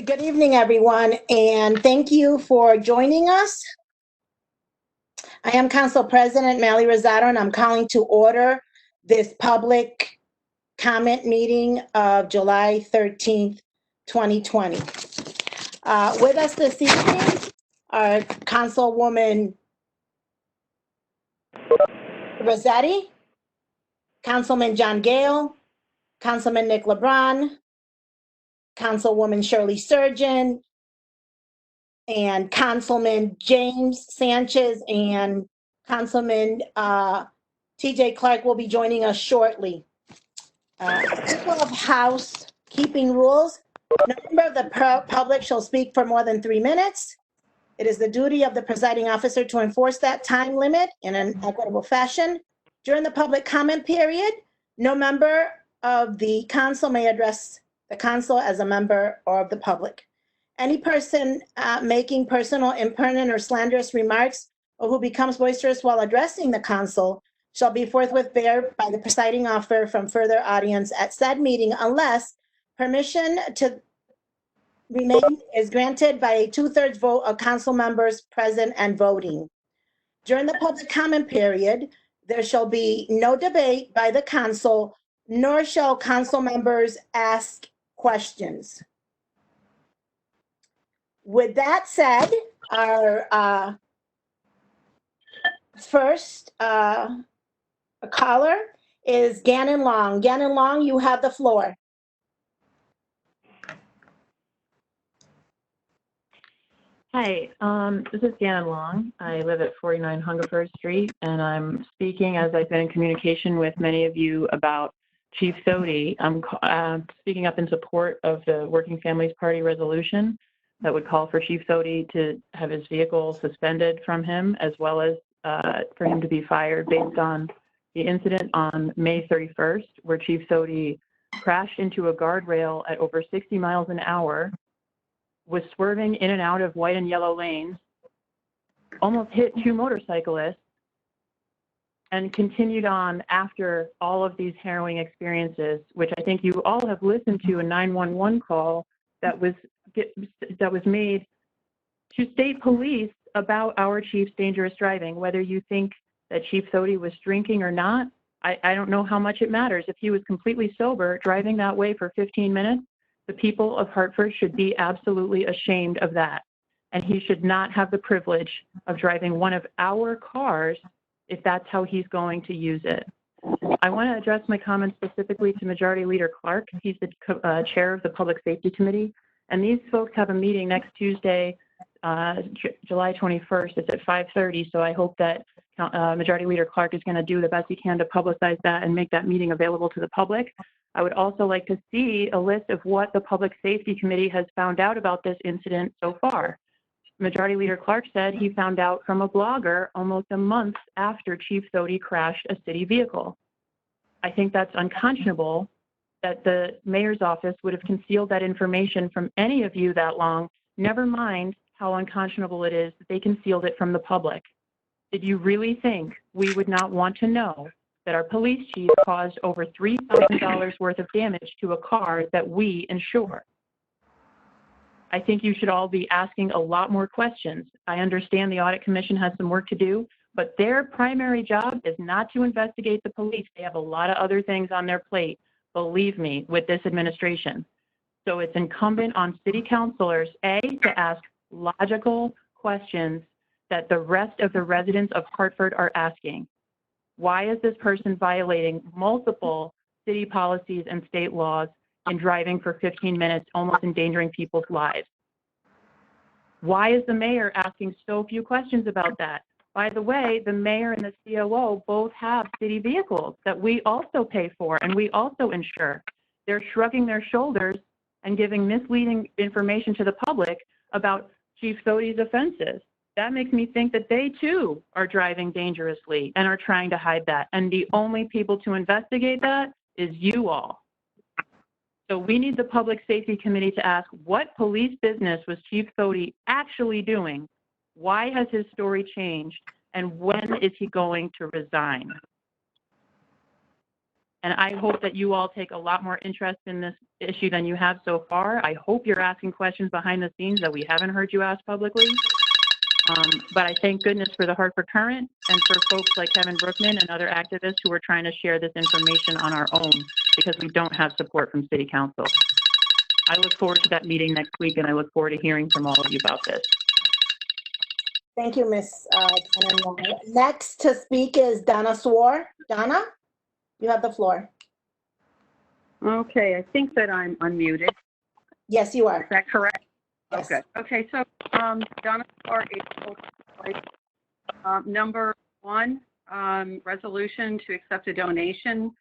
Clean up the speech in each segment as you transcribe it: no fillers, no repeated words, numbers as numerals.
Good evening, everyone, and thank you for joining us. I am Council President Mally Rosado, and I'm calling to order this public comment meeting of July 13th, 2020. With us this evening are Councilwoman Rossetti, Councilman John Gale, Councilman Nick LeBron, Councilwoman Shirley Surgeon, and Councilman James Sanchez and Councilman TJ Clark will be joining us shortly. A couple of housekeeping rules. No member of the public shall speak for more than 3 minutes. It is the duty of the presiding officer to enforce that time limit in an equitable fashion. During the public comment period, no member of the council may address the council as a member or of the public. Any person making personal, impertinent, or slanderous remarks or who becomes boisterous while addressing the council shall be forthwith barred by the presiding officer from further audience at said meeting unless permission to remain is granted by a 2/3 vote of council members present and voting. During the public comment period, there shall be no debate by the council, nor shall council members ask questions. With that said, our first caller is Gannon Long. Gannon Long, you have the floor. Hi, this is Gannon Long. I live at 49 Hungerford Street, and I'm speaking as I've been in communication with many of you about Chief Sodi. I'm speaking up in support of the Working Families Party resolution that would call for Chief Sodi to have his vehicle suspended from him, as well as for him to be fired based on the incident on May 31st, where Chief Sodi crashed into a guardrail at over 60 miles an hour, was swerving in and out of white and yellow lanes, almost hit 2 motorcyclists, and continued on after all of these harrowing experiences, which I think you all have listened to a 911 call that was made to state police about our chief's dangerous driving. Whether you think that Chief Sodi was drinking or not, I don't know how much it matters. If he was completely sober, driving that way for 15 minutes, the people of Hartford should be absolutely ashamed of that. And he should not have the privilege of driving one of our cars if that's how he's going to use it. I want to address my comments specifically to Majority Leader Clark. He's the chair of the Public Safety Committee. And these folks have a meeting next Tuesday, July 21st. It's at 5:30. So I hope that Majority Leader Clark is going to do the best he can to publicize that and make that meeting available to the public. I would also like to see a list of what the Public Safety Committee has found out about this incident so far. Majority Leader Clark said he found out from a blogger almost a month after Chief Sodi crashed a city vehicle. I think that's unconscionable that the mayor's office would have concealed that information from any of you that long, never mind how unconscionable it is that they concealed it from the public. Did you really think we would not want to know that our police chief caused over $3,000 worth of damage to a car that we insure? I think you should all be asking a lot more questions. I understand the Audit Commission has some work to do, but their primary job is not to investigate the police. They have a lot of other things on their plate, believe me, with this administration. So it's incumbent on city councilors, A, to ask logical questions that the rest of the residents of Hartford are asking. Why is this person violating multiple city policies and state laws and driving for 15 minutes, almost endangering people's lives? Why is the mayor asking so few questions about that? By the way, the mayor and the COO both have city vehicles that we also pay for and we also insure. They're shrugging their shoulders and giving misleading information to the public about Chief Sodi's offenses. That makes me think that they too are driving dangerously and are trying to hide that. And the only people to investigate that is you all. So we need the Public Safety Committee to ask, what police business was Chief Sodi actually doing? Why has his story changed? And when is he going to resign? And I hope that you all take a lot more interest in this issue than you have so far. I hope you're asking questions behind the scenes that we haven't heard you ask publicly. But I thank goodness for the Hartford Current and for folks like Kevin Brookman and other activists who are trying to share this information on our own because we don't have support from City Council. I look forward to that meeting next week, and I look forward to hearing from all of you about this. Thank you, Ms. Cannon. Next to speak is Donna Swore. Donna, you have the floor. Okay, I think that I'm unmuted. Yes, you are. Is that correct? Yes. Okay. Okay, so Donna Swore, number 1, resolution to accept a donation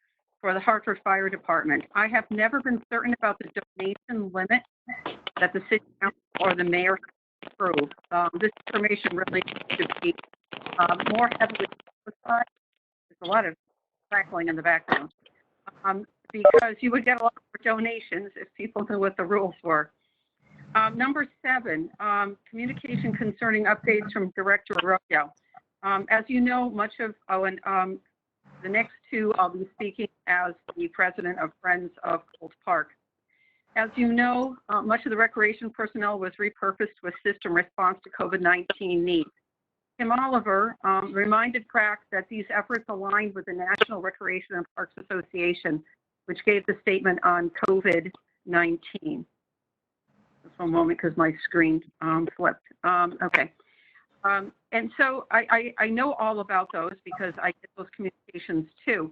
for the Hartford Fire Department. I have never been certain about the donation limit that the city council or the mayor approved. This information really should be more heavily specified. There's a lot of crackling in the background. Because you would get a lot more donations if people knew what the rules were. Number 7, communication concerning updates from Director Arroyo. As you know, much of, the next 2, I'll be speaking as the president of Friends of Cold Park. As you know, much of the recreation personnel was repurposed to assist in response to COVID-19 needs. Tim Oliver reminded CRAC that these efforts aligned with the National Recreation and Parks Association, which gave the statement on COVID-19. Just one moment because my screen flipped. Okay. And so I know all about those because I get those communications too.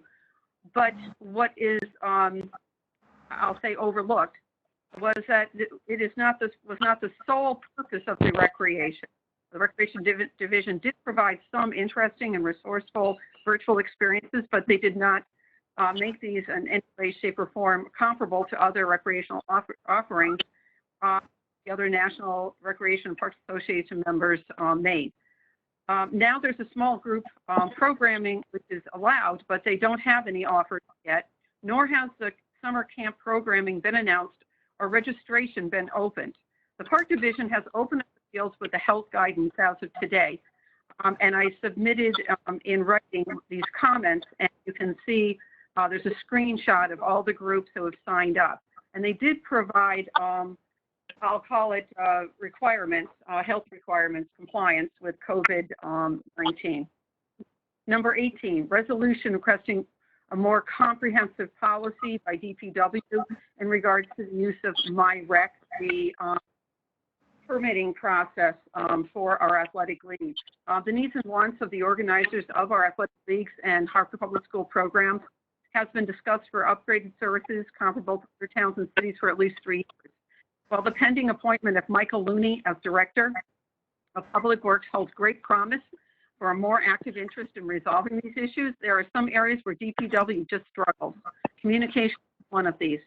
But what is, I'll say, overlooked was that it is not was not the sole purpose of the recreation. The Recreation Division did provide some interesting and resourceful virtual experiences, but they did not make these in any way, shape, or form comparable to other recreational offerings the other National Recreation and Parks Association members made. Now there's a small group programming which is allowed, but they don't have any offers yet, nor has the summer camp programming been announced or registration been opened. The Park Division has opened up the fields with the health guidance as of today, and I submitted in writing these comments, and you can see there's a screenshot of all the groups who have signed up. And they did provide, I'll call it requirements, health requirements, compliance with COVID-19. Number 18, resolution requesting a more comprehensive policy by DPW in regards to the use of MyRec, the permitting process for our athletic leagues. The needs and wants of the organizers of our athletic leagues and Hartford Public School programs has been discussed for upgraded services comparable to other towns and cities for at least 3 years. While the pending appointment of Michael Looney as Director of Public Works holds great promise for a more active interest in resolving these issues, there are some areas where DPW just struggles. Communication is one of these.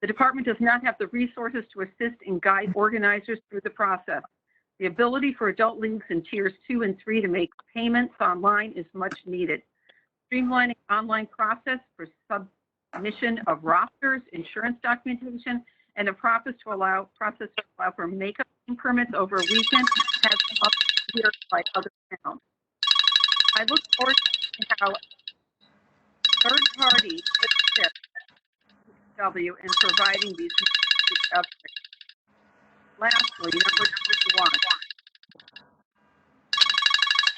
The department does not have the resources to assist and guide organizers through the process. The ability for adult leagues in tiers 2 and 3 to make payments online is much needed. Streamlining online process for submission of rosters, insurance documentation, and a process to allow for makeup permits over a weekend has been up here by other towns. I look forward to how third parties assist W in providing these upgrades. Lastly, number 21.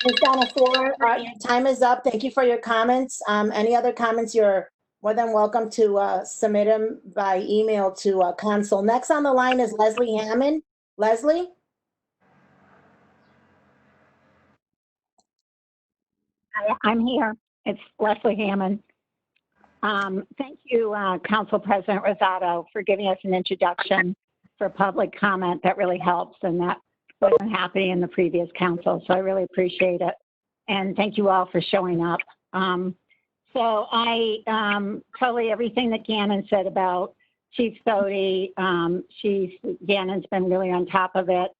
Ms. Donna Swore, your time is up. Thank you for your comments. Any other comments, you're more than welcome to submit them by email to council. Next on the line is Leslie Hammond. Leslie? I'm here. It's Leslie Hammond. Thank you, Council President Rosado, for giving us an introduction for public comment. That really helps, and that wasn't happening in the previous council, so I really appreciate it. And thank you all for showing up. So I totally everything that Gannon said about Chief Sodi, Gannon's been really on top of it,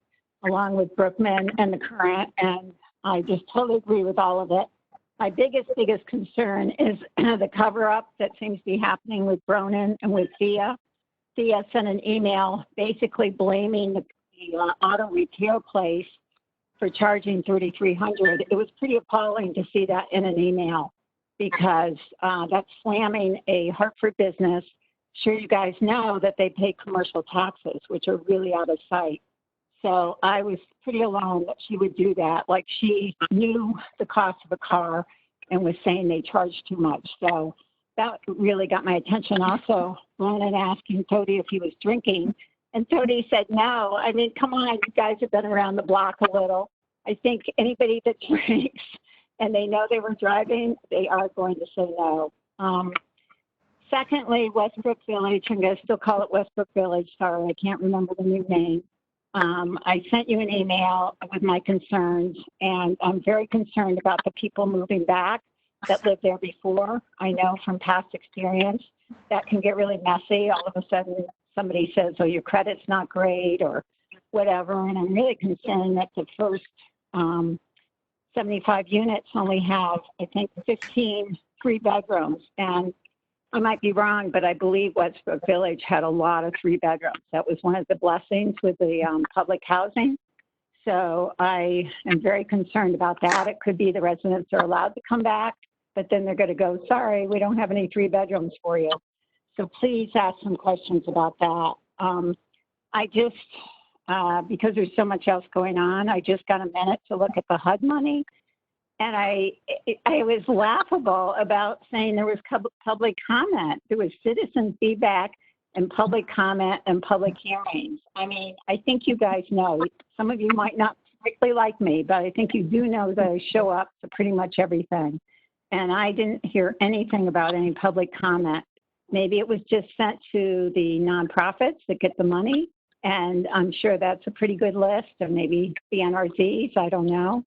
along with Brookman and the Current, and I just totally agree with all of it. My biggest concern is the cover-up that seems to be happening with Bronin and with Thea. Thea sent an email basically blaming the auto repair place for charging $3,300. It was pretty appalling to see that in an email. because that's slamming a Hartford business. Sure, you guys know that they pay commercial taxes, which are really out of sight. So I was pretty alarmed that she would do that. Like, she knew the cost of a car and was saying they charged too much. So that really got my attention. Also, Ronan asking Tody if he was drinking, and Tody said no. I mean, come on, you guys have been around the block a little. I think anybody that drinks and they know they were driving, they are going to say no. Secondly, Westbrook Village, I'm going to still call it Westbrook Village. Sorry, I can't remember the new name. I sent you an email with my concerns, and I'm very concerned about the people moving back that lived there before. I know from past experience that can get really messy. All of a sudden, somebody says, oh, your credit's not great or whatever, and I'm really concerned that the first 75 units only have, I think, 15 3 bedrooms. And I might be wrong, but I believe Westbrook Village had a lot of 3 bedrooms. That was one of the blessings with the public housing. So I am very concerned about that. It could be the residents are allowed to come back, but then they're going to go, sorry, we don't have any 3 bedrooms for you. So please ask some questions about that. I just, because there's so much else going on, I just got a minute to look at the HUD money. And I was laughable about saying there was public comment. There was citizen feedback and public comment and public hearings. I mean, I think you guys know, some of you might not particularly like me, but I think you do know that I show up to pretty much everything. And I didn't hear anything about any public comment. Maybe it was just sent to the nonprofits that get the money. And I'm sure that's a pretty good list, or maybe the NRZs, I don't know.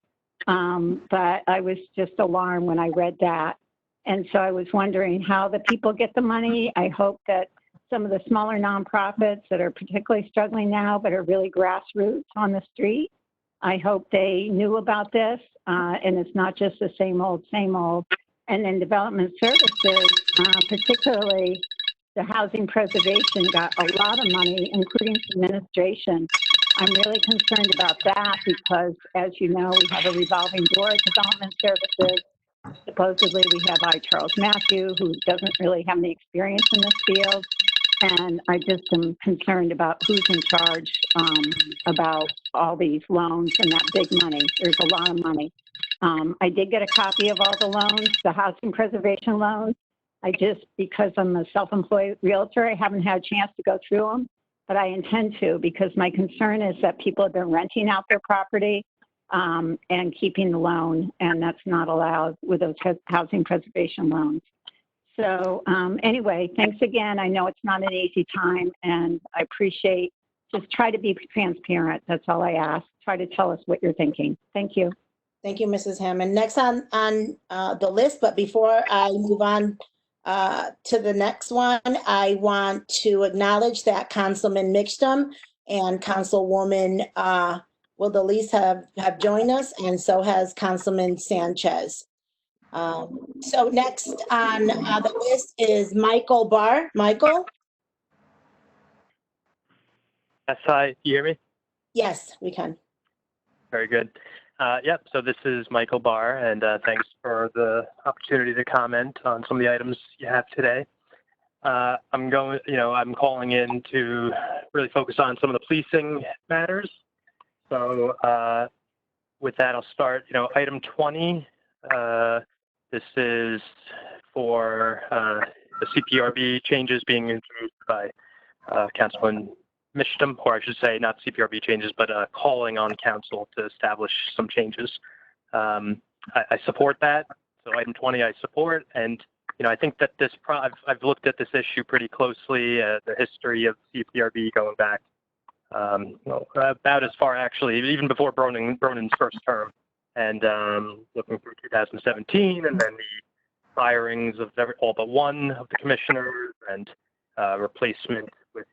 But I was just alarmed when I read that. And so I was wondering how the people get the money. I hope that some of the smaller nonprofits that are particularly struggling now, but are really grassroots on the street, I hope they knew about this, and it's not just the same old, same old. And then development services, particularly the housing preservation, got a lot of money, including administration. I'm really concerned about that because, as you know, we have a revolving door at development services. Supposedly, we have Charles Matthew, who doesn't really have any experience in this field. And I just am concerned about who's in charge about all these loans and that big money. There's a lot of money. I did get a copy of all the loans, the housing preservation loans. Because I'm a self-employed realtor, I haven't had a chance to go through them. But I intend to, because my concern is that people have been renting out their property and keeping the loan, and that's not allowed with those housing preservation loans. So anyway, thanks again. I know it's not an easy time, and I appreciate, just try to be transparent. That's all I ask. Try to tell us what you're thinking. Thank you. Thank you, Mrs. Hammond. Next on the list, but before I move on to the next one, I want to acknowledge that Councilman Mixtum and Councilwoman Wildelise have joined us, and so has Councilman Sanchez. So next on the list is Michael Barr. Michael? Yes, hi. You hear me? Yes, we can. Very good. Yep, so this is Michael Barr, and thanks for the opportunity to comment on some of the items you have today. I'm calling in to really focus on some of the policing matters. So with that, I'll start, item 20. This is for the CPRB changes being introduced by Councilman Mishtam, or I should say not CPRB changes, but calling on council to establish some changes. I support that. So item 20, I support. And, I think that I've looked at this issue pretty closely, the history of CPRB going back about as far, actually, even before Bronin's first term. And looking through 2017, and then the firings of all but one of the commissioners, and replacement with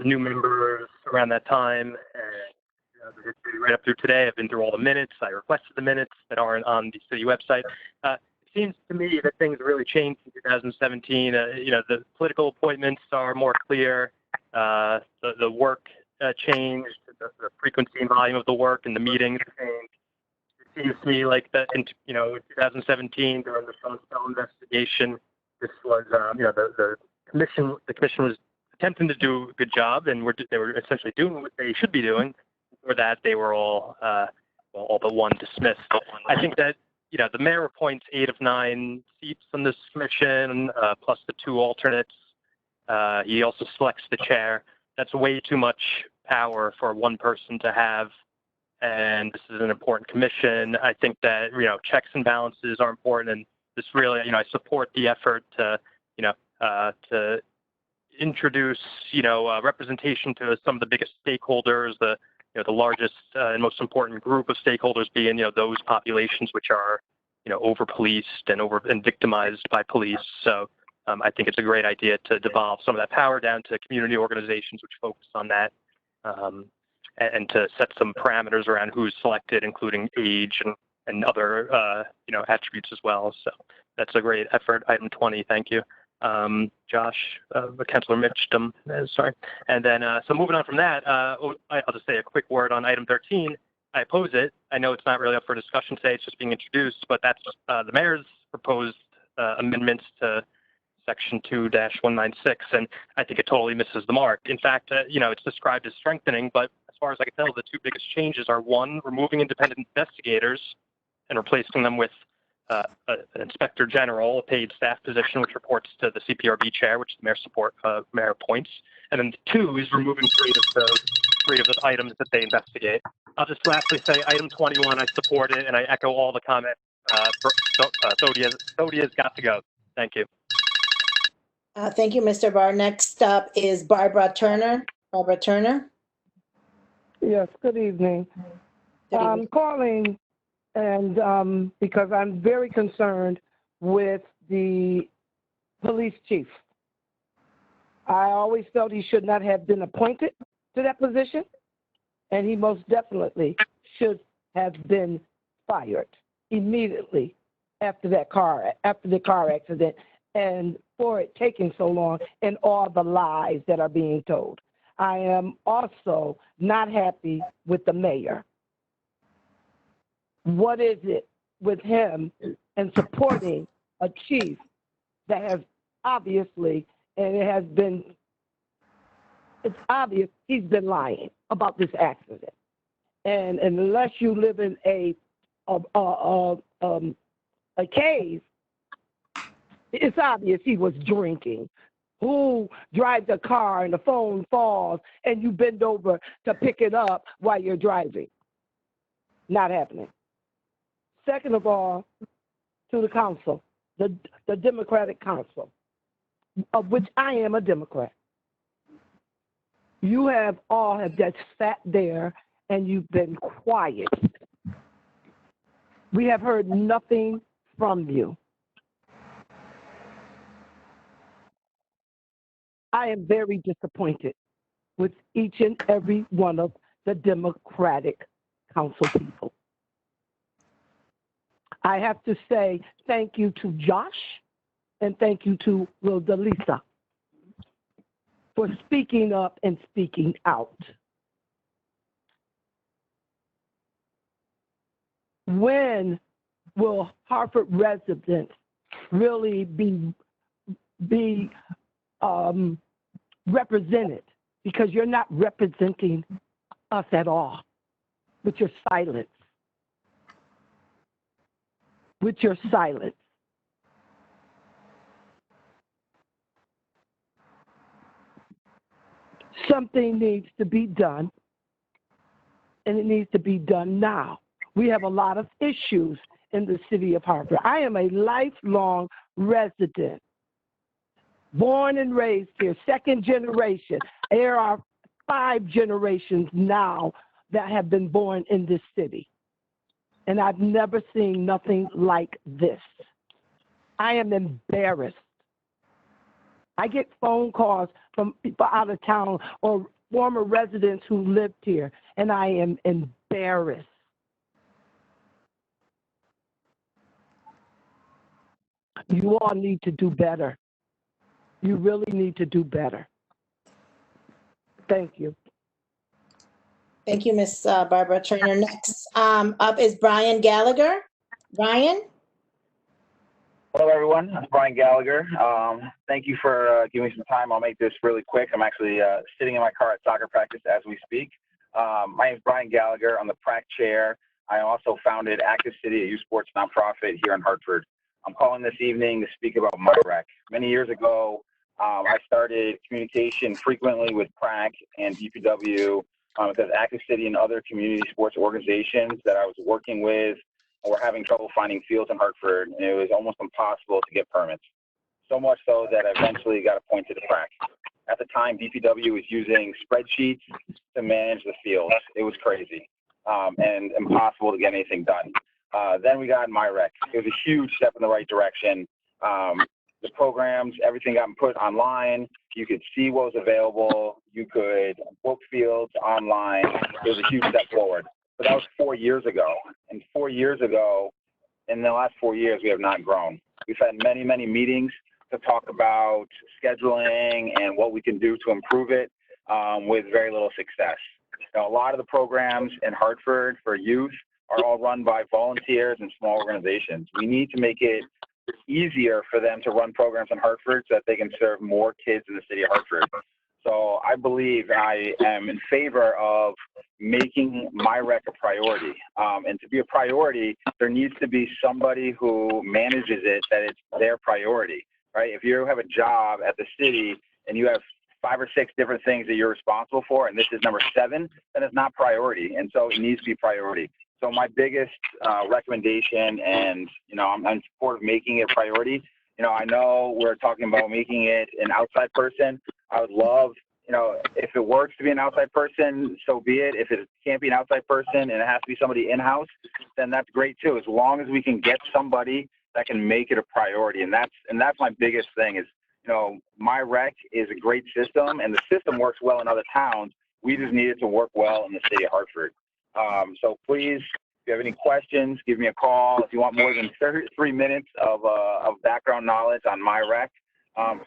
new members around that time, and right up through today. I've been through all the minutes. I requested the minutes that aren't on the city website. It seems to me that things really changed in 2017. The political appointments are more clear. The work changed. The frequency and volume of the work and the meetings changed. It you see, like in 2017 during the Sean Spell investigation, this was, the commission was attempting to do a good job, and they were essentially doing what they should be doing. For that, they were all but one dismissed. I think that the mayor appoints 8 of 9 seats on this commission, plus the 2 alternates. He also selects the chair. That's way too much power for one person to have. And this is an important commission. I think that, checks and balances are important. And this really, I support the effort to introduce, representation to some of the biggest stakeholders, the largest and most important group of stakeholders being, those populations which are, over-policed and victimized by police. So I think it's a great idea to devolve some of that power down to community organizations which focus on that. And to set some parameters around who's selected, including age and other, attributes as well. So that's a great effort. Item 20, thank you. Josh, Councilor Mitchum, sorry. And then, so moving on from that, I'll just say a quick word on item 13. I oppose it. I know it's not really up for discussion today. It's just being introduced, but that's the mayor's proposed amendments to Section 2-196, and I think it totally misses the mark. In fact, it's described as strengthening, but as far as I can tell, the 2 biggest changes are 1, removing independent investigators and replacing them with an inspector general, a paid staff position, which reports to the CPRB chair, which the mayor appoints. And then 2 is removing 3 of the items that they investigate. I'll just lastly say item 21, I support it, and I echo all the comments. Sodia's got to go. Thank you. Thank you, Mr. Barr. Next up is Barbara Turner. Barbara Turner. Yes, good evening. I'm calling and because I'm very concerned with the police chief. I always felt he should not have been appointed to that position, and he most definitely should have been fired immediately after the car accident, and for it taking so long and all the lies that are being told. I am also not happy with the mayor. What is it with him and supporting a chief that has obviously, and it's obvious he's been lying about this accident. And unless you live in a cave, it's obvious he was drinking. Who drives a car and the phone falls and you bend over to pick it up while you're driving? Not happening. Second of all, to the council, the Democratic Council, of which I am a Democrat. You have just sat there and you've been quiet. We have heard nothing from you. I am very disappointed with each and every one of the Democratic Council people. I have to say thank you to Josh and thank you to Rosalisa for speaking up and speaking out. When will Hartford residents really be represented? Because you're not representing us at all with your silence. With your silence. Something needs to be done, and it needs to be done now. We have a lot of issues in the city of Hartford. I am a lifelong resident, born and raised here, second generation. There are 5 generations now that have been born in this city. And I've never seen nothing like this. I am embarrassed. I get phone calls from people out of town or former residents who lived here, and I am embarrassed. You all need to do better. You really need to do better. Thank you. Thank you, Miss Barbara Trainer. Next up is Brian Gallagher. Brian? Hello, everyone. I'm Brian Gallagher. Thank you for giving me some time. I'll make this really quick. I'm actually sitting in my car at soccer practice as we speak. My name is Brian Gallagher. I'm the PrAC chair. I also founded Active City, a youth sports nonprofit here in Hartford. I'm calling this evening to speak about MyRec. Many years ago, I started communication frequently with PrAC and DPW because Active City and other community sports organizations that I was working with were having trouble finding fields in Hartford, and it was almost impossible to get permits. So much so that I eventually got appointed to PrAC. At the time, DPW was using spreadsheets to manage the fields. It was crazy and impossible to get anything done. Then we got MyRec. It was a huge step in the right direction. The programs, everything got put online. You could see what was available. You could book fields online. It was a huge step forward. But that was 4 years ago. And 4 years ago, in the last 4 years, we have not grown. We've had many, many meetings to talk about scheduling and what we can do to improve it with very little success. You know, a lot of the programs in Hartford for youth are all run by volunteers and small organizations. We need to make it easier for them to run programs in Hartford so that they can serve more kids in the city of Hartford. So I believe I am in favor of making MyRec a priority. And to be a priority, there needs to be somebody who manages it, that it's their priority, right? If you have a job at the city and you have 5 or 6 different things that you're responsible for, and this is number 7, then it's not priority. And so it needs to be priority. So my biggest recommendation, and, you know, I'm in support of making it a priority. You know, I know we're talking about making it an outside person. I would love, you know, if it works to be an outside person, so be it. If it can't be an outside person and it has to be somebody in-house, then that's great too, as long as we can get somebody that can make it a priority. And that's my biggest thing is, you know, MyRec is a great system, and the system works well in other towns. We just need it to work well in the city of Hartford. So please, if you have any questions, give me a call. If you want more than 3 minutes of background knowledge on MyRec,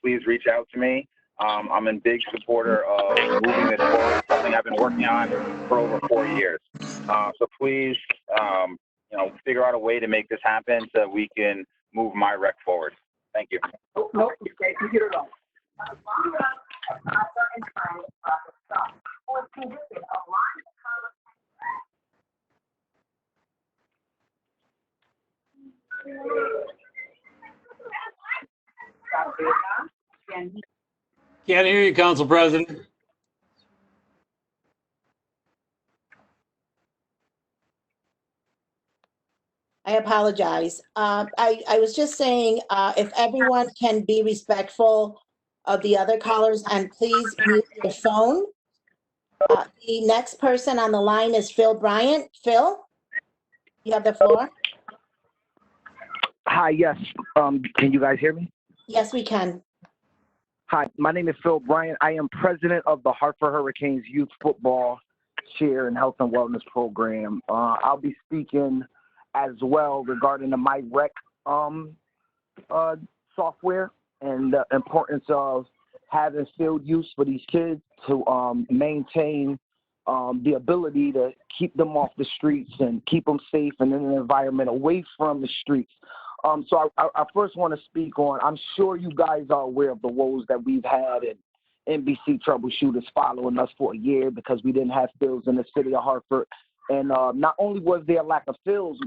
please reach out to me. I'm a big supporter of moving this forward. It's something I've been working on for over 4 years. So please, you know, figure out a way to make this happen so that we can move MyRec forward. Thank you. No, you can't get it all. Can't hear you, Council President. I apologize. I was just saying, if everyone can be respectful of the other callers and please mute your phone. The next person on the line is Phil Bryant. Phil, you have the floor. Hi, yes. Can you guys hear me? Yes, we can. Hi, my name is Phil Bryant. I am president of the Hartford Hurricanes Youth Football Chair and Health and Wellness Program. I'll be speaking as well regarding the MyRec software and the importance of having field use for these kids to maintain the ability to keep them off the streets and keep them safe and in an environment away from the streets. So I first want to speak on, I'm sure you guys are aware of the woes that we've had and NBC troubleshooters following us for a year because we didn't have fields in the city of Hartford. And not only was there a lack of fields,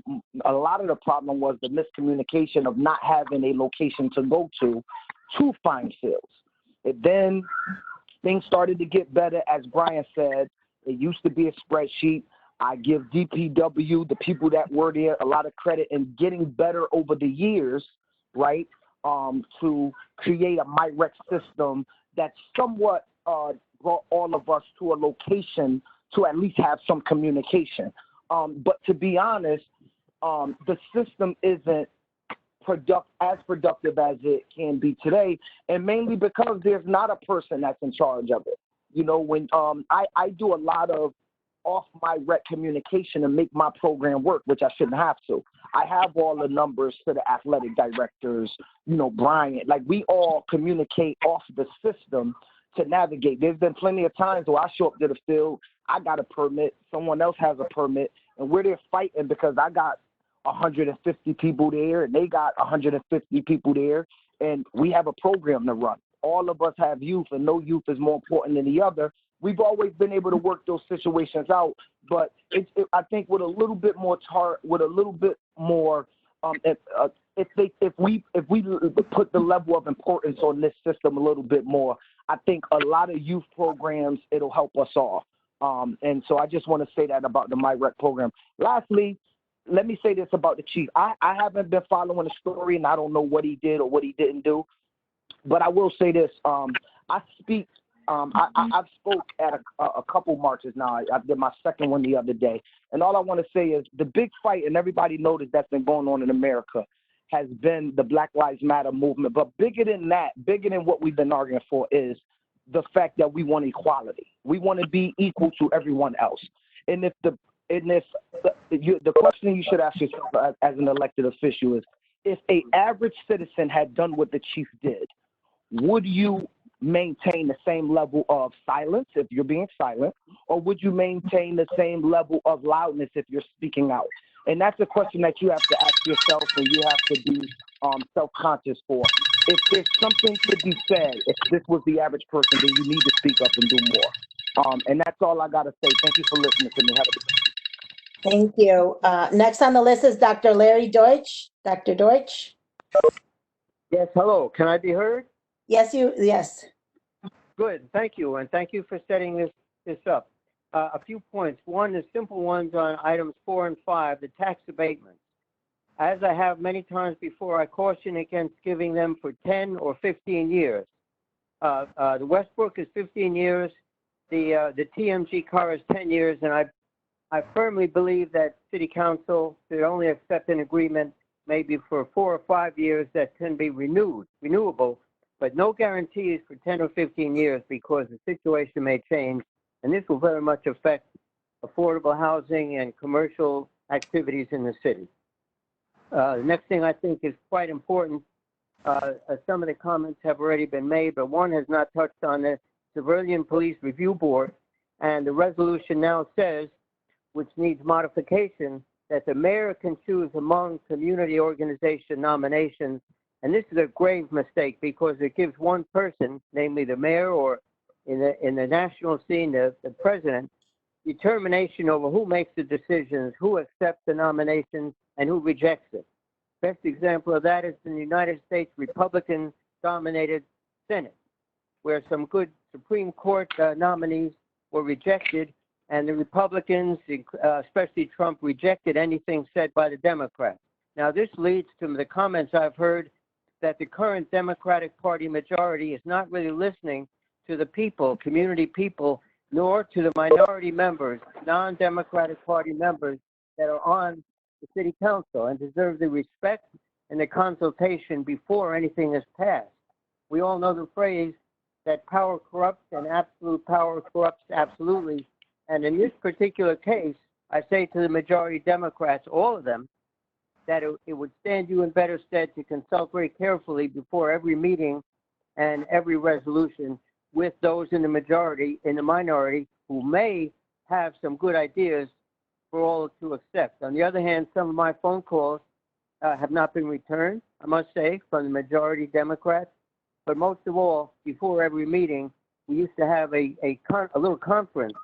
a lot of the problem was the miscommunication of not having a location to go to find fields. And then things started to get better, as Brian said. It used to be a spreadsheet. I give DPW, the people that were there, a lot of credit in getting better over the years, right, to create a MyRec system that somewhat brought all of us to a location to at least have some communication. But to be honest, the system isn't as productive as it can be today, and mainly because there's not a person that's in charge of it. You know, when I do a lot of off MyRec communication and make my program work, which I shouldn't have to. I have all the numbers to the athletic directors, you know, Bryant. Like, we all communicate off the system to navigate. There's been plenty of times where I show up to the field, I got a permit, someone else has a permit, and we're there fighting because I got 150 people there and they got 150 people there, and we have a program to run. All of us have youth, and no youth is more important than the other. We've always been able to work those situations out, but I think with a little bit more if we put the level of importance on this system a little bit more, I think a lot of youth programs, it'll help us all. And so I just want to say that about the MyRec program. Lastly, let me say this about the chief. I haven't been following the story, and I don't know what he did or what he didn't do. But I will say this: I've spoke at a couple marches now. I did my second one the other day, and all I want to say is the big fight, and everybody noticed that's been going on in America, has been the Black Lives Matter movement. But bigger than that, bigger than what we've been arguing for, is the fact that we want equality. We want to be equal to everyone else. And if the question you should ask yourself as an elected official is, if an average citizen had done what the chief did, would you maintain the same level of silence if you're being silent, or would you maintain the same level of loudness if you're speaking out? And that's a question that you have to ask yourself, and you have to be self-conscious for. If there's something to be said, if this was the average person, then you need to speak up and do more. And that's all I got to say. Thank you for listening to me. Have a good day. Thank you. Next on the list is Dr. Larry Deutsch. Dr. Deutsch? Yes, hello. Can I be heard? Yes. Good, thank you, and thank you for setting this up. A few points. One, the simple ones on items 4 and 5, the tax abatements. As I have many times before, I caution against giving them for 10 or 15 years. The Westbrook is 15 years, the TMG car is 10 years, and I firmly believe that City Council should only accept an agreement maybe for 4 or 5 years that can be renewable, but no guarantees for 10 or 15 years, because the situation may change, and this will very much affect affordable housing and commercial activities in the city. The next thing I think is quite important, some of the comments have already been made, but one has not touched on the Civilian Police Review Board, and the resolution now says, which needs modification, that the mayor can choose among community organization nominations. And this is a grave mistake, because it gives one person, namely the mayor, or in the national scene, the president, determination over who makes the decisions, who accepts the nominations, and who rejects it. Best example of that is in the United States Republican-dominated Senate, where some good Supreme Court nominees were rejected, and the Republicans, especially Trump, rejected anything said by the Democrats. Now, this leads to the comments I've heard that the current Democratic Party majority is not really listening to the people, community people, nor to the minority members, non-Democratic Party members that are on the City Council and deserve the respect and the consultation before anything is passed. We all know the phrase that power corrupts and absolute power corrupts absolutely. And in this particular case, I say to the majority Democrats, all of them, that it would stand you in better stead to consult very carefully before every meeting and every resolution with those in the minority who may have some good ideas for all to accept. On the other hand, some of my phone calls have not been returned, I must say, from the majority Democrats. But most of all, before every meeting, we used to have a little conference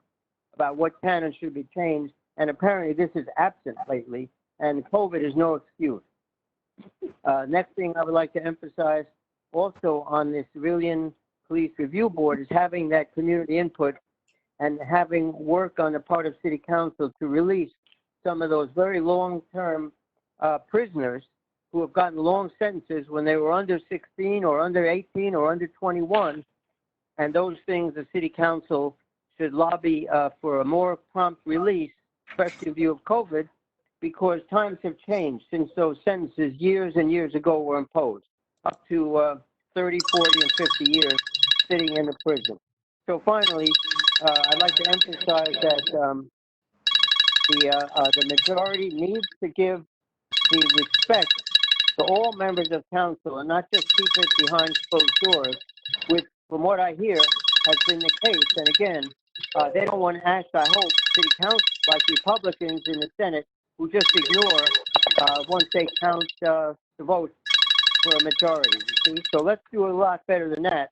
about what can and should be changed, and apparently this is absent lately, and COVID is no excuse. Next thing I would like to emphasize also on the Civilian Police Review Board is having that community input and having work on the part of City Council to release some of those very long-term prisoners who have gotten long sentences when they were under 16 or under 18 or under 21. And those things the City Council should lobby for a more prompt release, especially in view of COVID, because times have changed since those sentences years and years ago were imposed, up to 30, 40, and 50 years sitting in the prison. So finally, I'd like to emphasize that the majority needs to give the respect to all members of council and not just keep it behind closed doors, which, from what I hear, has been the case. And again, they don't want to ask, I hope, city council like Republicans in the Senate who just ignore once they count the votes for a majority. You see? So let's do a lot better than that.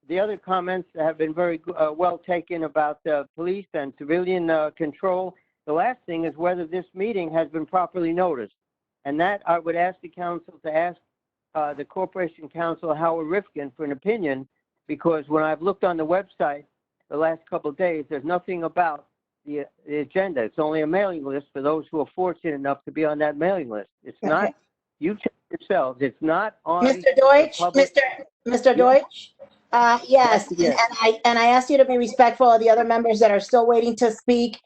The other comments have been very well taken about police and civilian control. The last thing is whether this meeting has been properly noticed. And that I would ask the council to ask the Corporation Counsel, Howard Rifkin, for an opinion, because when I've looked on the website the last couple of days, there's nothing about the agenda. It's only a mailing list for those who are fortunate enough to be on that mailing list. It's not, you check yourselves, it's not on Mr. Deutsch, public. Mr. Deutsch, yes, Yes. and I asked you to be respectful of the other members that are still waiting to speak.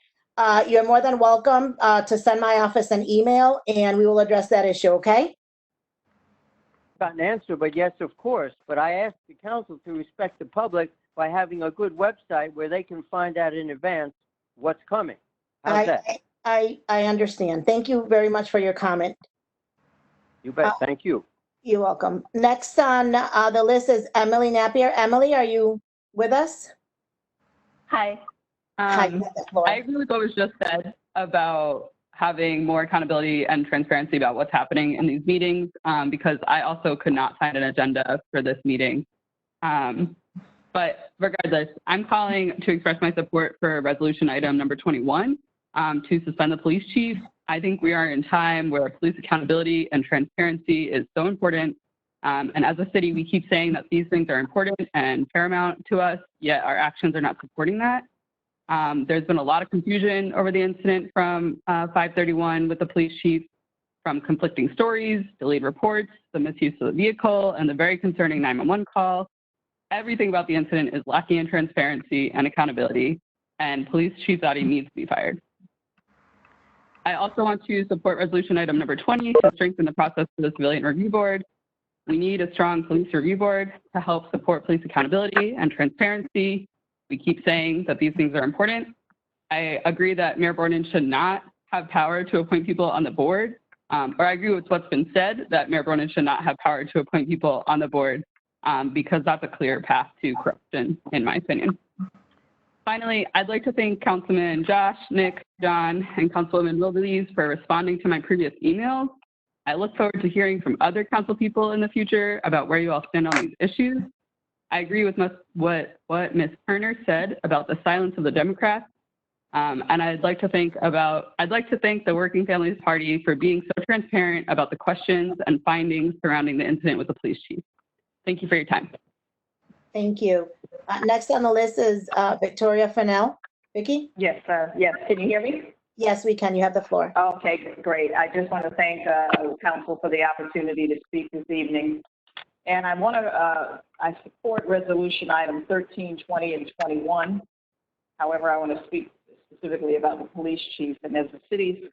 You're more than welcome to send my office an email, and we will address that issue, okay? Got an answer, but yes, of course. But I asked the council to respect the public by having a good website where they can find out in advance what's coming. How's that? I understand. Thank you very much for your comment. You bet. Thank you. You're welcome. Next on the list is Emily Napier. Emily, are you with us? Hi. Hi, Laura. I agree with what was just said about having more accountability and transparency about what's happening in these meetings, because I also could not find an agenda for this meeting. But regardless, I'm calling to express my support for resolution item number 21 to suspend the police chief. I think we are in a time where police accountability and transparency is so important. And as a city, we keep saying that these things are important and paramount to us, yet our actions are not supporting that. There's been a lot of confusion over the incident from 531 with the police chief, from conflicting stories, delayed reports, the misuse of the vehicle, and the very concerning 911 call. Everything about the incident is lacking in transparency and accountability, and Police Chief Zadi needs to be fired. I also want to support resolution item number 20 to strengthen the process for the Civilian Review Board. We need a strong police review board to help support police accountability and transparency. We keep saying that these things are important. I agree that Mayor Borden should not have power to appoint people on the board, or I agree with what's been said that Mayor Borden should not have power to appoint people on the board because that's a clear path to corruption, in my opinion. Finally, I'd like to thank Councilman Josh, Nick, John, and Councilwoman Wildeles for responding to my previous emails. I look forward to hearing from other council people in the future about where you all stand on these issues. I agree with what Ms. Turner said about the silence of the Democrats. And I'd like to thank the Working Families Party for being so transparent about the questions and findings surrounding the incident with the police chief. Thank you for your time. Thank you. Next on the list is Victoria Fennell. Vicki? Yes, yes. Can you hear me? Yes, we can. You have the floor. Okay, great. I just want to thank council for the opportunity to speak this evening. And I want to, I support resolution item 13, 20, and 21. However, I want to speak specifically about the police chief. And as the city's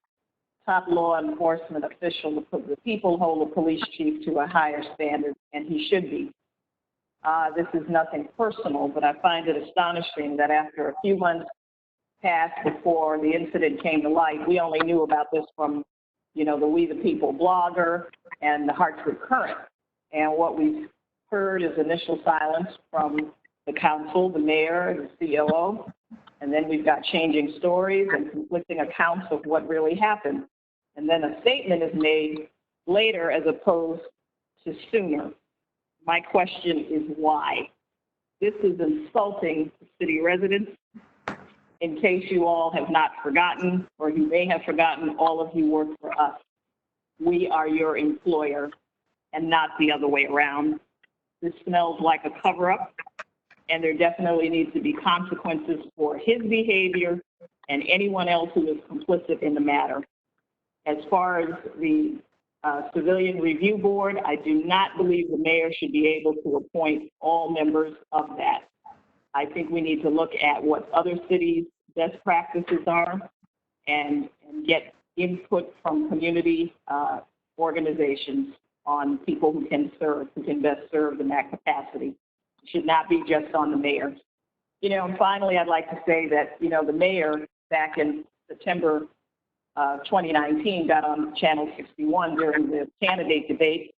top law enforcement official, the people hold the police chief to a higher standard, and he should be. This is nothing personal, but I find it astonishing that after a few months passed before the incident came to light, we only knew about this from, you know, the We the People blogger and the Hartford Current. And what we've heard is initial silence from the council, the mayor, the COO, and then we've got changing stories and conflicting accounts of what really happened. And then a statement is made later as opposed to sooner. My question is why? This is insulting to city residents. In case you all have not forgotten, or you may have forgotten, all of you work for us. We are your employer and not the other way around. This smells like a cover-up, and there definitely needs to be consequences for his behavior and anyone else who is complicit in the matter. As far as the Civilian Review Board, I do not believe the mayor should be able to appoint all members of that. I think we need to look at what other cities' best practices are and get input from community organizations on people who can serve, who can best serve in that capacity. It should not be just on the mayor. You know, and finally, I'd like to say that, you know, the mayor back in September 2019 got on Channel 61 during the candidate debate,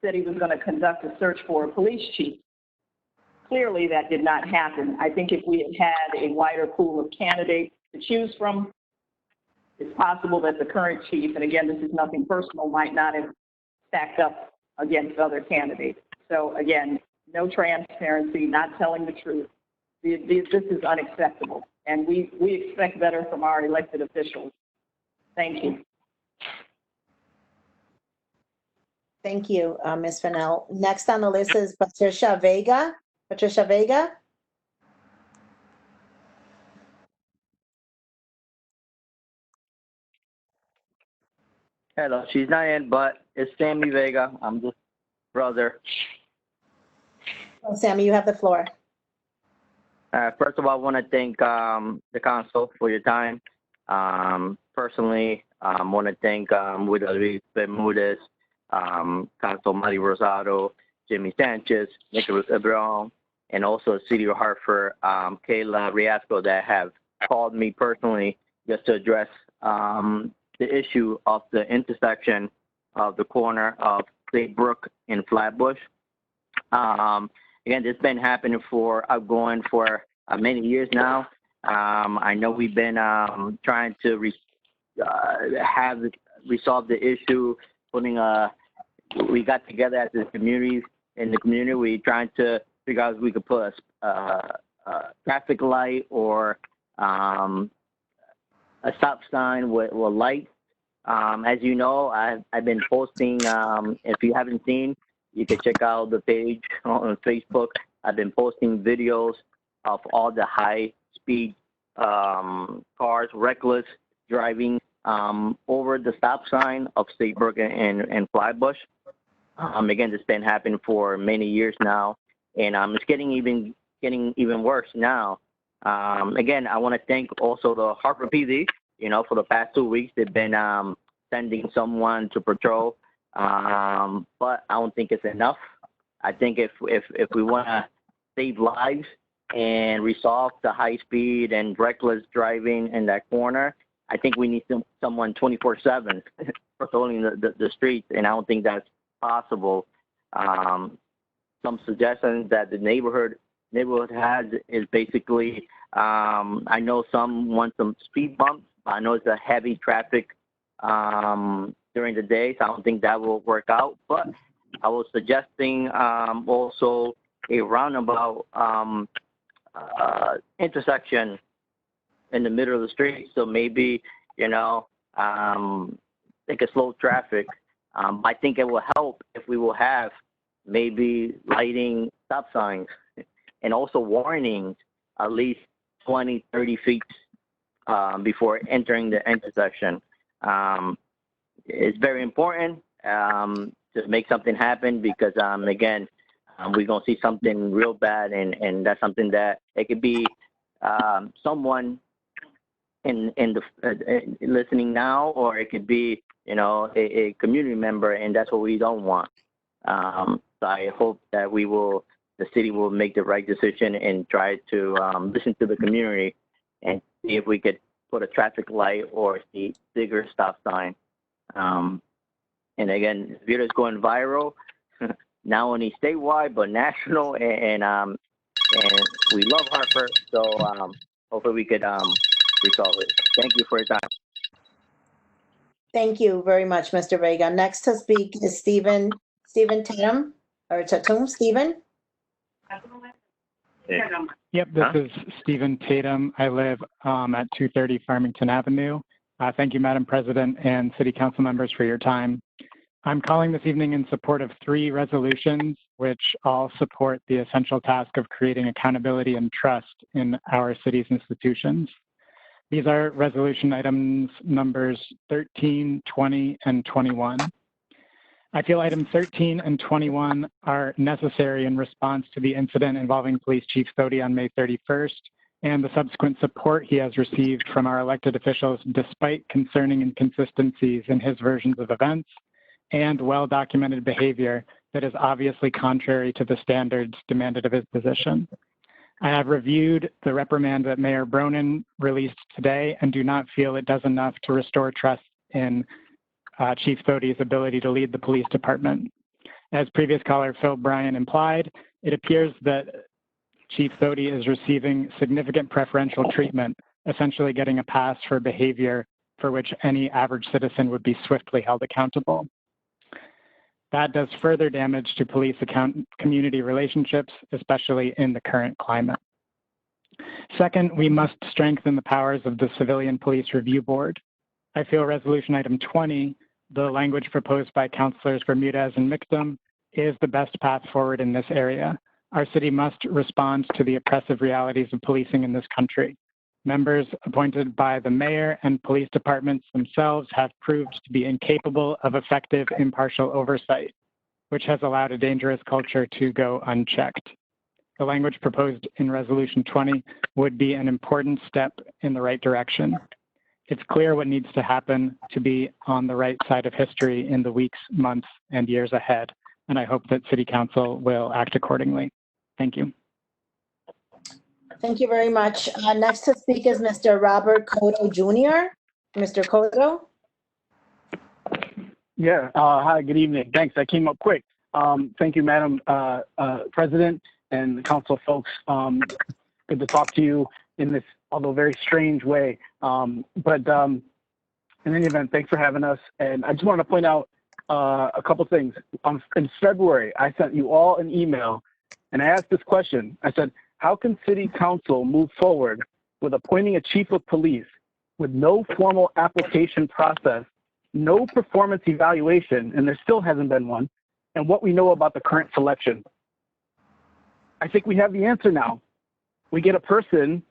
said he was going to conduct a search for a police chief. Clearly, that did not happen. I think if we had had a wider pool of candidates to choose from, it's possible that the current chief, and again, this is nothing personal, might not have stacked up against other candidates. So again, no transparency, not telling the truth. This is unacceptable, and we expect better from our elected officials. Thank you. Thank you, Ms. Fennell. Next on the list is Patricia Vega. Patricia Vega? Hello, she's not in, but it's Sammy Vega. I'm just brother. Oh, Sammy, you have the floor. First of all, I want to thank the council for your time. Personally, I want to thank Luis Bermudez, Council Mari Rosado, Jimmy Sanchez, Nicholas Ebron, and also City of Hartford, Kayla Riasco, that have called me personally just to address the issue of the intersection of the corner of Brook and Flatbush. Again, this has been happening for many years now. I know we've been trying to resolve the issue. We got together as a community. In the community, we trying to figure out if we could put a traffic light or a stop sign with lights. As you know, I've been posting. If you haven't seen, you can check out the page on Facebook. I've been posting videos of all the high-speed cars, reckless driving over the stop sign of Brook and Flatbush. Again, this has been happening for many years now, and it's getting even worse now. Again, I want to thank also the Hartford PD. For the past 2 weeks, they've been sending someone to patrol, but I don't think it's enough. I think if we want to save lives and resolve the high speed and reckless driving in that corner, I think we need someone 24/7 patrolling the streets, and I don't think that's possible. Some suggestions that the neighborhood has is basically, I know some want some speed bumps. I know it's a heavy traffic during the day, so I don't think that will work out. But I was suggesting also a roundabout intersection in the middle of the street. So maybe, they could slow traffic. I think it will help if we will have maybe lighting stop signs and also warnings at least 20, 30 feet before entering the intersection. It's very important to make something happen because, again, we're going to see something real bad, and that's something that it could be someone in the listening now, or it could be, a community member, and that's what we don't want. So I hope that the city will make the right decision and try to listen to the community and see if we could put a traffic light or a bigger stop sign. And again, this video is going viral, not only statewide but national, and we love Hartford, so hopefully we could resolve it. Thank you for your time. Thank you very much, Mr. Vega. Next to speak is Stephen Tatum, or Tatum, Stephen. Yep, this is Stephen Tatum. I live at 230 Farmington Avenue. Thank you, Madam President and City Council members, for your time. I'm calling this evening in support of 3 resolutions, which all support the essential task of creating accountability and trust in our city's institutions. These are resolution items numbers 13, 20, and 21. I feel items 13 and 21 are necessary in response to the incident involving Police Chief Sodi on May 31st and the subsequent support he has received from our elected officials despite concerning inconsistencies in his versions of events and well-documented behavior that is obviously contrary to the standards demanded of his position. I have reviewed the reprimand that Mayor Bronin released today and do not feel it does enough to restore trust in Chief Sodi's ability to lead the police department. As previous caller Phil Bryant implied, it appears that Chief Sodi is receiving significant preferential treatment, essentially getting a pass for behavior for which any average citizen would be swiftly held accountable. That does further damage to police community relationships, especially in the current climate. Second, we must strengthen the powers of the Civilian Police Review Board. I feel resolution item 20, the language proposed by Councilors Bermudez and Mixum, is the best path forward in this area. Our city must respond to the oppressive realities of policing in this country. Members appointed by the mayor and police departments themselves have proved to be incapable of effective impartial oversight, which has allowed a dangerous culture to go unchecked. The language proposed in Resolution 20 would be an important step in the right direction. It's clear what needs to happen to be on the right side of history in the weeks, months, and years ahead, and I hope that City Council will act accordingly. Thank you. Thank you very much. Next to speak is Mr. Robert Cotto Jr. Mr. Cotto? Yeah, hi, good evening. Thanks, I came up quick. Thank you, Madam President and the council folks. Good to talk to you in this, although very strange way. But in any event, thanks for having us. And I just want to point out a couple things. In February, I sent you all an email and I asked this question. I said, how can City Council move forward with appointing a chief of police with no formal application process, no performance evaluation, and there still hasn't been one, and what we know about the current selection? I think we have the answer now. We get a person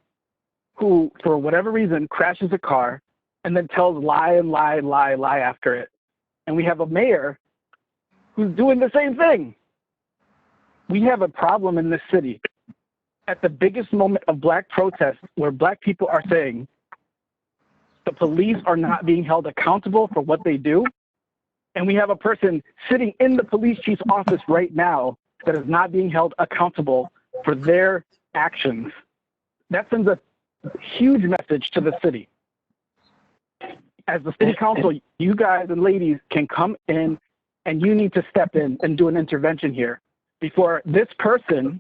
who, for whatever reason, crashes a car and then tells lie and lie and lie and lie after it. And we have a mayor who's doing the same thing. We have a problem in this city. At the biggest moment of Black protest, where Black people are saying the police are not being held accountable for what they do, and we have a person sitting in the police chief's office right now that is not being held accountable for their actions. That sends a huge message to the city. As the City Council, you guys and ladies can come in and you need to step in and do an intervention here before this person,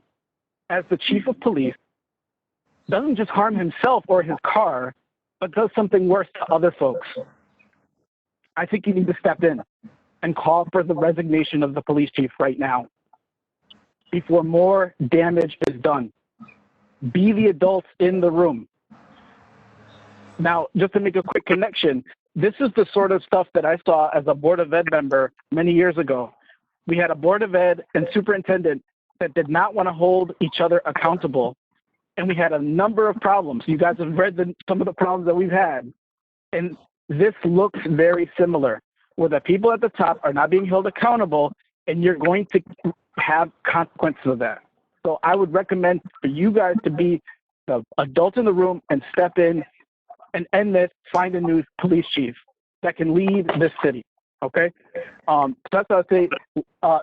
as the chief of police, doesn't just harm himself or his car, but does something worse to other folks. I think you need to step in and call for the resignation of the police chief right now before more damage is done. Be the adults in the room. Now, just to make a quick connection, this is the sort of stuff that I saw as a Board of Ed member many years ago. We had a Board of Ed and superintendent that did not want to hold each other accountable. And we had a number of problems. You guys have read some of the problems that we've had. And this looks very similar, where the people at the top are not being held accountable, and you're going to have consequences of that. So I would recommend for you guys to be the adults in the room and step in and end this, find a new police chief that can lead this city, okay? So that's what I say.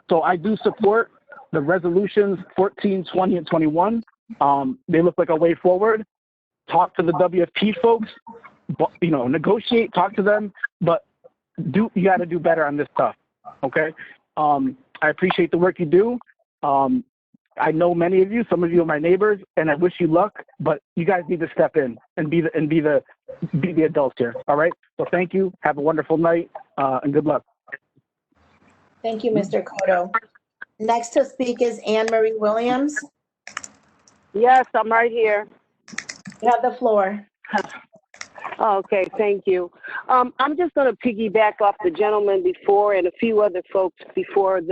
So I do support the resolutions 14, 20, and 21. They look like a way forward. Talk to the WFP folks, you know, negotiate, talk to them, but you got to do better on this stuff, okay? I appreciate the work you do. I know many of you, some of you are my neighbors, and I wish you luck, but you guys need to step in and be the adults here, all right? So thank you, have a wonderful night, and good luck. Thank you, Mr. Cotto. Next to speak is Anne Marie Williams. Yes, I'm right here. You have the floor. Okay, thank you. I'm just going to piggyback off the gentleman before and a few other folks before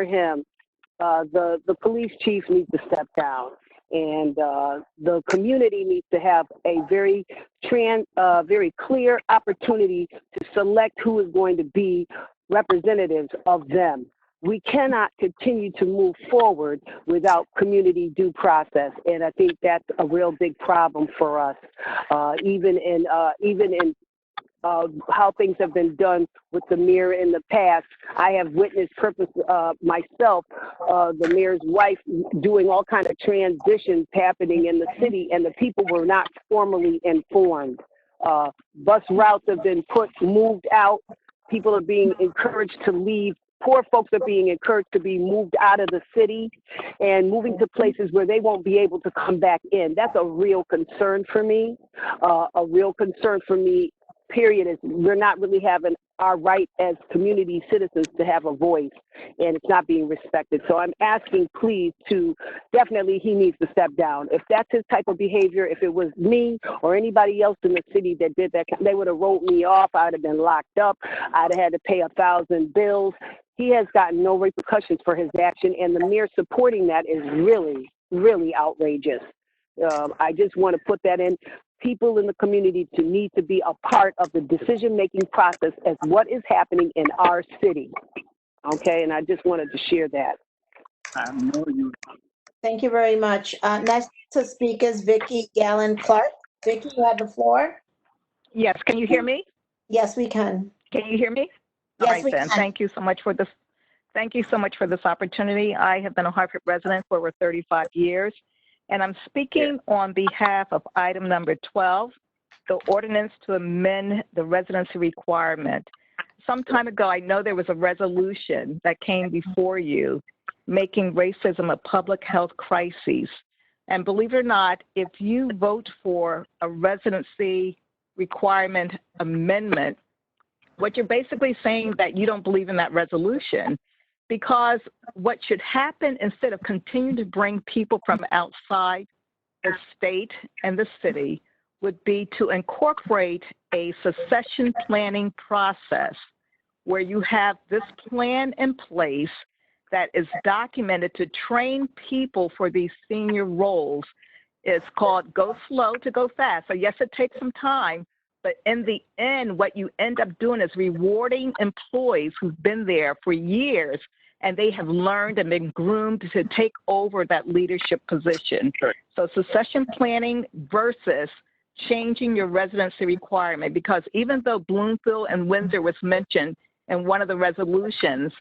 him. The police chief needs to step down, and the community needs to have a very clear opportunity to select who is going to be representatives of them. We cannot continue to move forward without community due process, and I think that's a real big problem for us. Even in how things have been done with the mayor in the past, I have witnessed myself, the mayor's wife doing all kinds of transitions happening in the city, and the people were not formally informed. Bus routes have been moved out. People are being encouraged to leave poor folks are being encouraged to be moved out of the city and moving to places where they won't be able to come back in. That's a real concern for me. A real concern for me, period, is we're not really having our right as community citizens to have a voice, and it's not being respected. So I'm asking, please, to definitely he needs to step down. If that's his type of behavior, if it was me or anybody else in the city that did that, they would have wrote me off. I'd have been locked up. I'd have had to pay 1,000 bills. He has gotten no repercussions for his action, and the mere supporting that is really, really outrageous. I just want to put that in. People in the community need to be a part of the decision-making process as what is happening in our city. Okay, and I just wanted to share that. Thank you very much. Next to speak is Vicki Gallen-Clark. Vicki, you have the floor. Yes, can you hear me? Yes, we can. Can you hear me? Yes, All right, we then. can. Thank you so much for this. Thank you so much for this opportunity. I have been a Hartford resident for over 35 years, and I'm speaking on behalf of item number 12, the ordinance to amend the residency requirement. Some time ago, I know there was a resolution that came before you making racism a public health crisis. And believe it or not, if you vote for a residency requirement amendment, what you're basically saying that you don't believe in that resolution, because what should happen instead of continuing to bring people from outside the state and the city would be to incorporate a succession planning process where you have this plan in place that is documented to train people for these senior roles. It's called go slow to go fast. So yes, it takes some time, but in the end, what you end up doing is rewarding employees who've been there for years and they have learned and been groomed to take over that leadership position. Sure. So succession planning versus changing your residency requirement, because even though Bloomfield and Windsor was mentioned in one of the resolutions,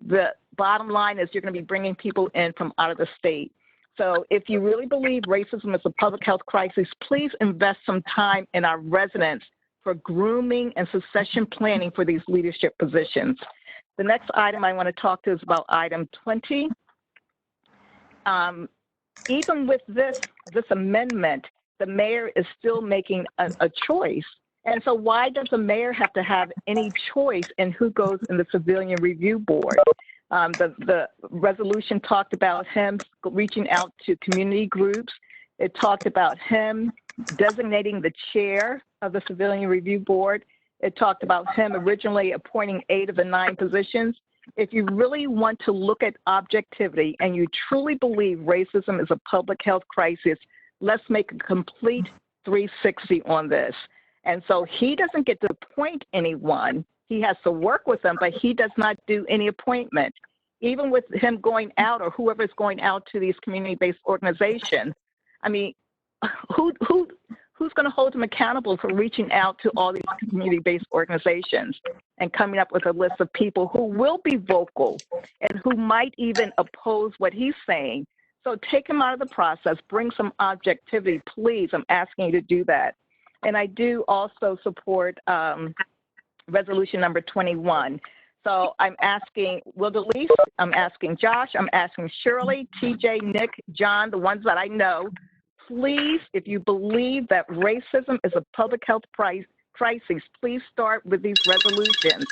the bottom line is you're going to be bringing people in from out of the state. So if you really believe racism is a public health crisis, please invest some time in our residents for grooming and succession planning for these leadership positions. The next item I want to talk to is about item 20. Even with this amendment, the mayor is still making a choice. And so why does the mayor have to have any choice in who goes in the civilian review board? The resolution talked about him reaching out to community groups. It talked about him designating the chair of the civilian review board. It talked about him originally appointing 8 of the 9 positions. If you really want to look at objectivity and you truly believe racism is a public health crisis, let's make a complete 360 on this. And so he doesn't get to appoint anyone. He has to work with them, but he does not do any appointment. Even with him going out or whoever's going out to these community-based organizations, I mean, who's going to hold him accountable for reaching out to all these community-based organizations and coming up with a list of people who will be vocal and who might even oppose what he's saying? So take him out of the process, bring some objectivity, please. I'm asking you to do that. And I do also support resolution number 21. So I'm asking Wildelise, I'm asking Josh, I'm asking Shirley, TJ, Nick, John, the ones that I know, please, if you believe that racism is a public health crisis, please start with these resolutions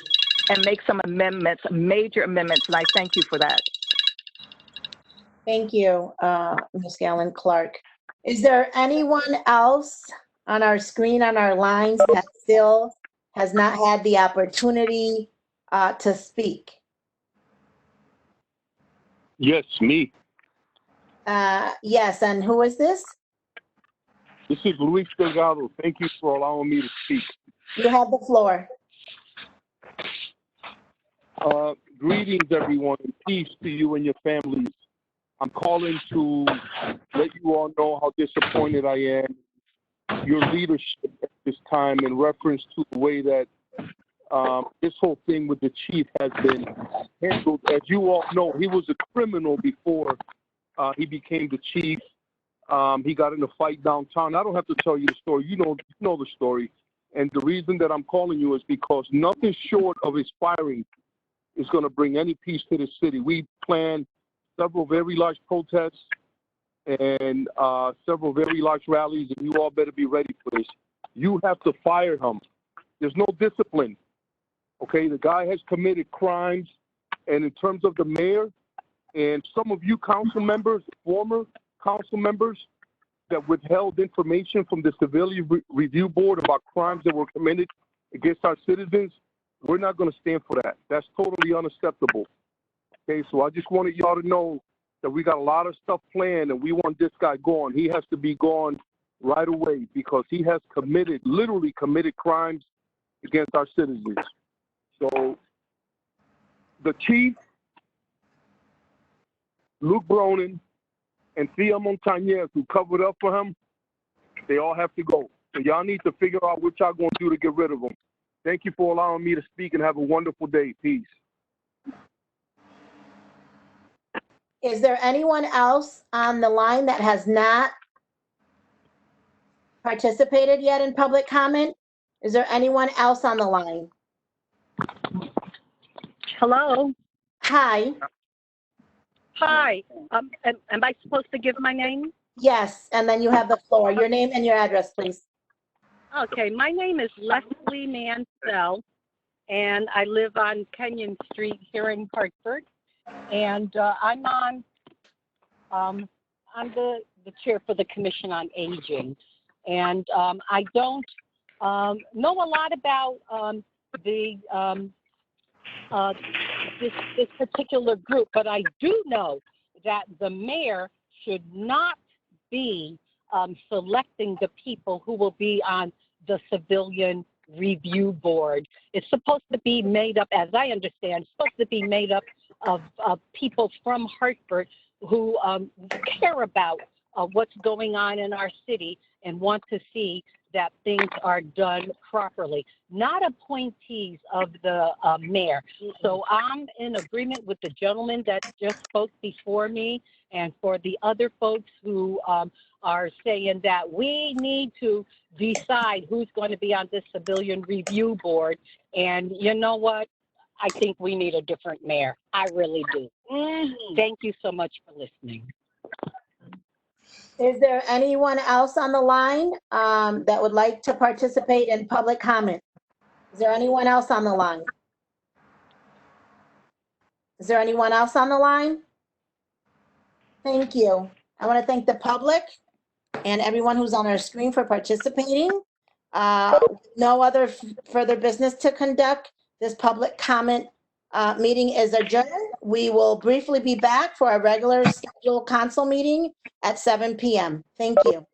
and make some amendments, major amendments, and I thank you for that. Thank you, Ms. Gallen-Clark. Is there anyone else on our screen, on our lines, that still has not had the opportunity to speak? Yes, me. Yes, and who is this? This is Luis Delgado. Thank you for allowing me to speak. You have the floor. Greetings, everyone, and peace to you and your families. I'm calling to let you all know how disappointed I am your leadership at this time in reference to the way that this whole thing with the chief has been handled. As you all know, he was a criminal before he became the chief. He got in a fight downtown. I don't have to tell you the story. You know the story. And the reason that I'm calling you is because nothing short of his firing is going to bring any peace to the city. We planned several very large protests and several very large rallies, and you all better be ready for this. You have to fire him. There's no discipline. Okay, the guy has committed crimes, and in terms of the mayor and some of you council members, former council members that withheld information from the Civilian Review Board about crimes that were committed against our citizens, we're not going to stand for that. That's totally unacceptable. Okay, so I just wanted y'all to know that we got a lot of stuff planned, and we want this guy gone. He has to be gone right away because he has committed, literally committed crimes against our citizens. So the chief, Luke Bronin, and Thea Montañez, who covered up for him, they all have to go. So y'all need to figure out what y'all going to do to get rid of them. Thank you for allowing me to speak, and have a wonderful day. Peace. Is there anyone else on the line that has not participated yet in public comment? Is there anyone else on the line? Hello. Hi. Hi. Am I supposed to give my name? Yes, and then you have the floor. Your name and your address, please. Okay, my name is Leslie Mansell, and I live on Kenyon Street here in Hartford. And I'm the chair for the Commission on Aging. And I don't know a lot about this particular group, but I do know that the mayor should not be selecting the people who will be on the Civilian Review Board. It's supposed to be made up, as I understand, it's supposed to be made up of people from Hartford who care about what's going on in our city and want to see that things are done properly, not appointees of the mayor. So I'm in agreement with the gentleman that just spoke before me, and for the other folks who are saying that we need to decide who's going to be on this Civilian Review Board. And you know what? I think we need a different mayor. I really do. Thank you so much for listening. Is there anyone else on the line that would like to participate in public comment? Is there anyone else on the line? Is there anyone else on the line? Thank you. I want to thank the public and everyone who's on our screen for participating. No other further business to conduct. This public comment meeting is adjourned. We will briefly be back for our regular scheduled council meeting at 7 p.m. Thank you.